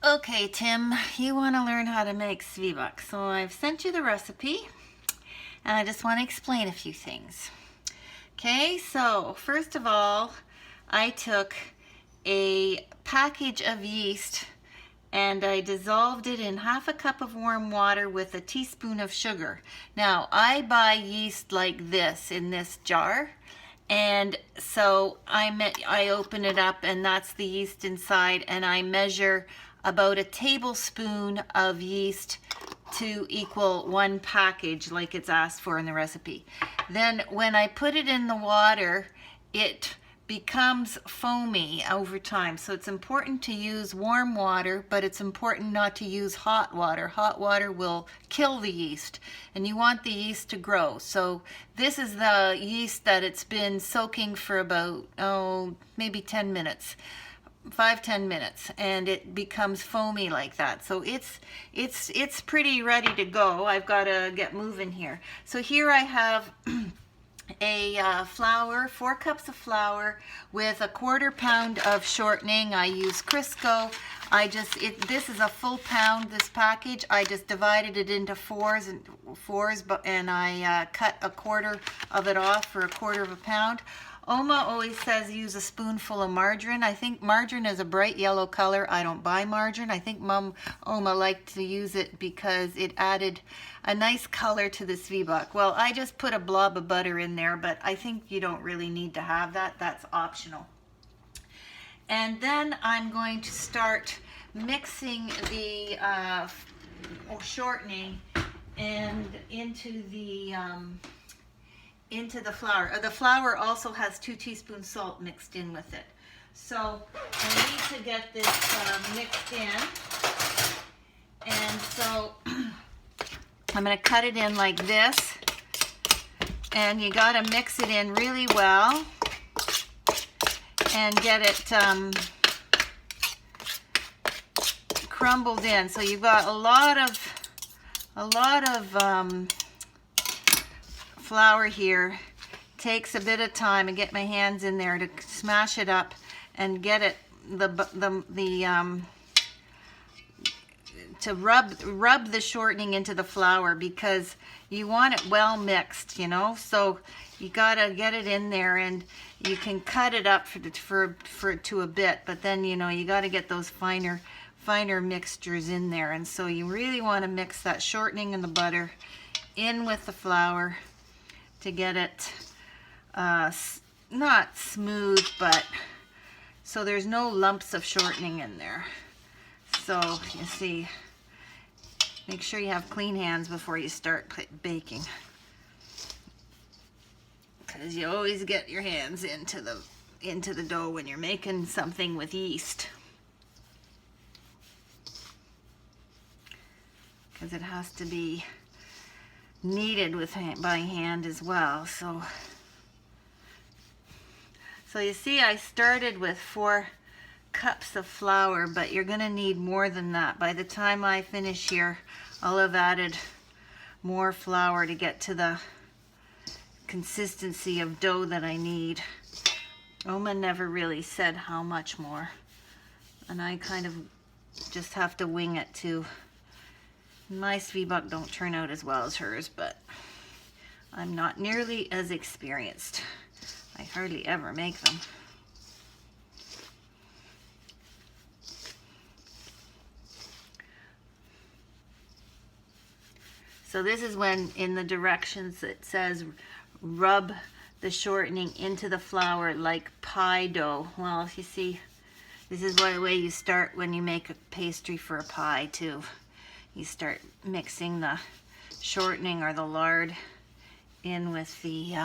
Okay, Tim, you want to learn how to make Zweiback. So I've sent you the recipe and I just want to explain a few things. Okay, so first of all, I took a package of yeast and I dissolved it in half a cup of warm water with a teaspoon of sugar. Now, I buy yeast like this in this jar. And so I open it up and that's the yeast inside, and I measure about a tablespoon of yeast to equal one package like it's asked for in the recipe. Then when I put it in the water, it becomes foamy over time. So it's important to use warm water, but it's important not to use hot water. Hot water will kill the yeast and you want the yeast to grow. So this is the yeast that it's been soaking for about, maybe 10 minutes. 5-10 minutes, and it becomes foamy like that. So it's pretty ready to go. I've got to get moving here. So here I have a flour, 4 cups of flour with a 1/4 pound of shortening. I use Crisco. This is a full pound, this package. I just divided it into fours, and I cut a 1/4 of it off for a 1/4 pound. Oma always says use a spoonful of margarine. I think margarine is a bright yellow color. I don't buy margarine. I think Oma liked to use it because it added a nice color to the Zweiback. Well, I just put a blob of butter in there, but I think you don't really need to have that. That's optional. And then I'm going to start mixing the shortening and into the flour. The flour also has 2 teaspoons salt mixed in with it. So I need to get this mixed in. And so I'm going to cut it in like this. And you got to mix it in really well and get it crumbled in. So you've got a lot of flour here. Takes a bit of time to get my hands in there to smash it up and get it to rub the shortening into the flour, because you want it well mixed, you know. So you gotta get it in there, and you can cut it up to a bit, but then you gotta get those finer mixtures in there. And so you really want to mix that shortening and the butter in with the flour to get it not smooth, but so there's no lumps of shortening in there. So you see, make sure you have clean hands before you start baking, because you always get your hands into the dough when you're making something with yeast, because it has to be kneaded by hand as well. So you see, I started with 4 cups of flour, but you're gonna need more than that. By the time I finish here, I'll have added more flour to get to the consistency of dough that I need. Oma never really said how much more, and I kind of just have to wing it too. My Zweiback don't turn out as well as hers, but I'm not nearly as experienced. I hardly ever make them. So this is when in the directions it says rub the shortening into the flour like pie dough. Well, if you see, this is the way you start when you make a pastry for a pie too. You start mixing the shortening or the lard in with the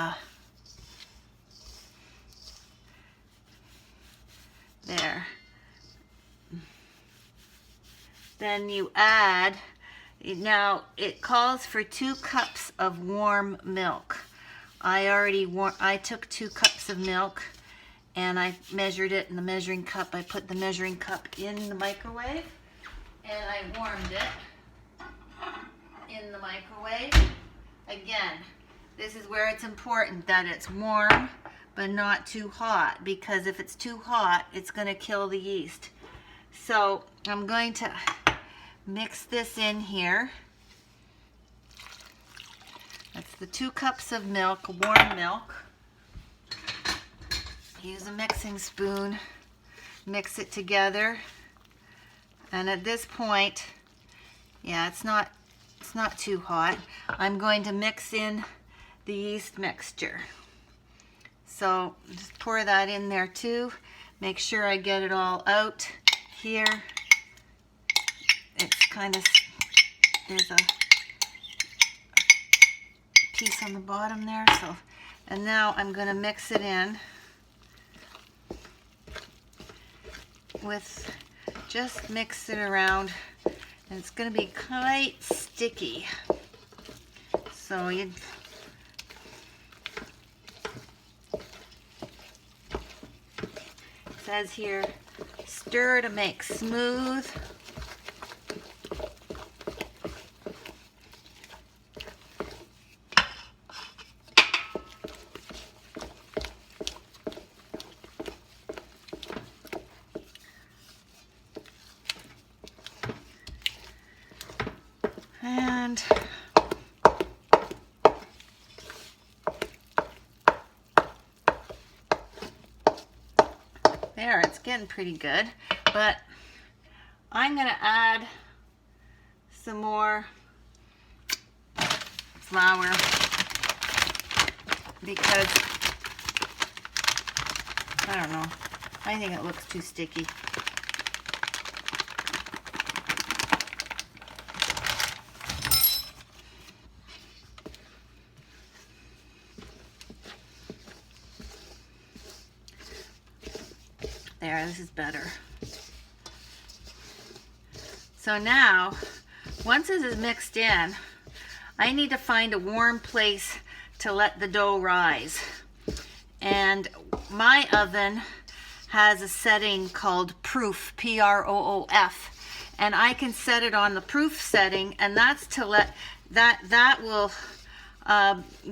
there. Then you add, now it calls for 2 cups of warm milk. I took 2 cups of milk and I measured it in the measuring cup. I put the measuring cup in the microwave and I warmed it in the microwave. Again, this is where it's important that it's warm but not too hot, because if it's too hot, it's going to kill the yeast. So I'm going to mix this in here. That's the 2 cups of milk, warm milk. Use a mixing spoon, mix it together. And at this point, yeah, it's not too hot. I'm going to mix in the yeast mixture. So just pour that in there too. Make sure I get it all out here. It's kind of, there's a piece on the bottom there. So, and now I'm going to mix it in with, just mix it around, and it's going to be quite sticky. So it says here, stir to make smooth. And there, it's getting pretty good, but I'm going to add some more flour because, I don't know, I think it looks too sticky. There, this is better. So now, once this is mixed in, I need to find a warm place to let the dough rise. And my oven has a setting called proof, P-R-O-O-F. And I can set it on the proof setting, and that's to let, that will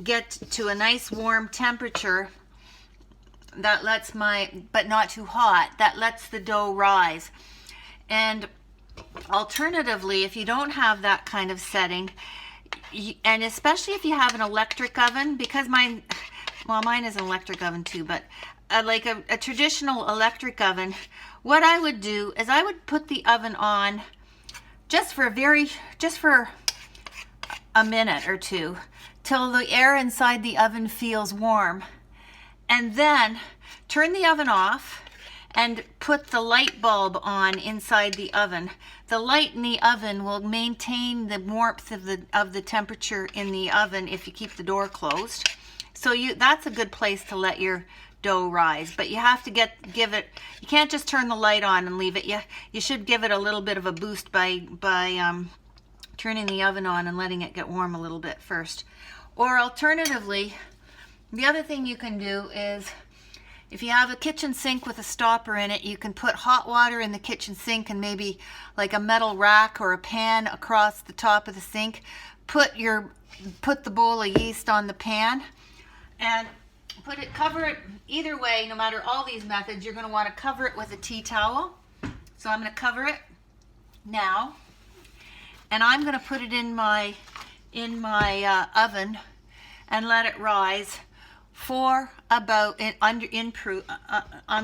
get to a nice warm temperature that lets but not too hot, that lets the dough rise. And alternatively, if you don't have that kind of setting, and especially if you have an electric oven, because mine is an electric oven too, but like a traditional electric oven, what I would do is I would put the oven on just for a minute or two till the air inside the oven feels warm. And then turn the oven off and put the light bulb on inside the oven. The light in the oven will maintain the warmth of the temperature in the oven if you keep the door closed. So that's a good place to let your dough rise. But you have to give it, you can't just turn the light on and leave it. You should give it a little bit of a boost by turning the oven on and letting it get warm a little bit first. Or alternatively, the other thing you can do is, if you have a kitchen sink with a stopper in it, you can put hot water in the kitchen sink and maybe like a metal rack or a pan across the top of the sink. Put the bowl of yeast on the pan and cover it either way. No matter all these methods, you're going to want to cover it with a tea towel. So I'm going to cover it now, and I'm going to put it in my oven and let it rise for about, on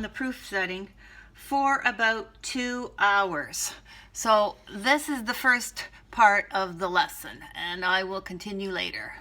the proof setting, for about 2 hours. So this is the first part of the lesson, and I will continue later.